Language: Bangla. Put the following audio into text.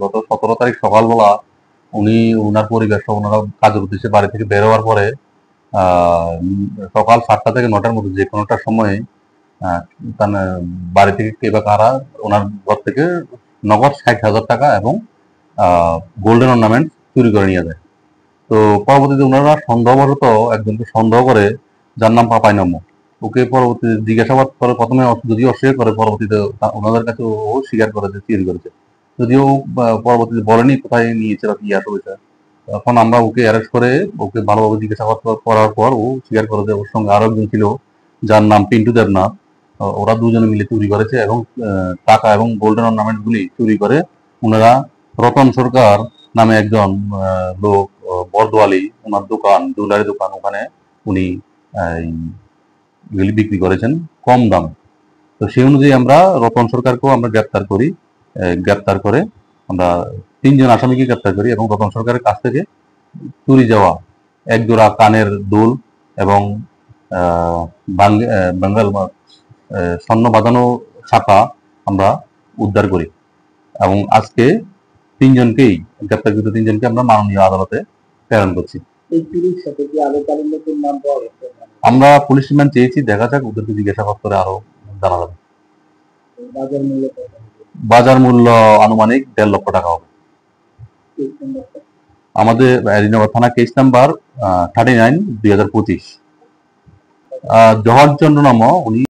গত 17 তারিখ সকালবেলা উনি ওনার পরিবার সহ ওনারা কাজের উদ্দেশ্যে বাড়ি থেকে বের হওয়ার পরে সকাল 7টা থেকে 9টার মধ্যে যে কোনোটার সময় তার বাড়ি থেকে কে বা কারা ওনার ঘর থেকে নগদ 60,000 টাকা এবং গোল্ডেন অর্নামেন্ট চুরি করে নিয়ে যায়। তো পরবর্তীতে ওনারা সন্দেহবশত একজনকে সন্দেহ করে, যার নাম পাপাই নাম, ওকে পরবর্তীতে জিজ্ঞাসাবাদ করে। প্রথমে যদিও অস্বীকার করে, পরবর্তীতে ওনাদের কাছে ও স্বীকার করে যে চুরি করেছে, যদিও পরবর্তীতে বলেনি কোথায় নিয়েছে বা কি আসে হয়েছে। এখন আমরা ওকে অ্যারেস্ট করে ওকে ভালোভাবে জিজ্ঞাসাবাদ করার পর ও স্বীকার করে যে ওর সঙ্গে আরো একজন ছিল, যার নাম পিন্টু দেবনাথ। ওরা দুজনে মিলে চুরি করেছে এবং টাকা এবং গোল্ডেন অর্নামেন্ট গুলি চুরি করে ওনারা রতন সরকার নামে একজন লোক, বরদোয়ালি, ওনার দোকান, জুয়েলারি দোকান, ওখানে উনি এগুলি বিক্রি করেছেন কম দামে। তো সেই অনুযায়ী আমরা রতন সরকারকেও আমরা গ্রেপ্তার করি। গ্রেপ্তার করে আমরা 3 জন আসামিকে গ্রেপ্তার করি এবং রতন সরকারের কাছ থেকে চুরি যাওয়া এক জোড়া কানের দুল এবং বাঙ্গাল স্বর্ণ বাঁধানো শাখা আমরা উদ্ধার করি এবং আজকে 3 জনকেই, গ্রেপ্তারকৃত 3 জনকে আমরা মাননীয় আদালতে প্রেরণ করছি। আমরা পুলিশ রিমান্ড চেয়েছি, দেখা যাক, ওদেরকে জিজ্ঞাসাবাদ করে আরো জানা যাবে। বাজার মূল্য আনুমানিক 1.5 লক্ষ টাকা হবে। আমাদের এডিনগর থানা কেস নাম্বার 39/2025। জহর চন্দ্র নাম উনি।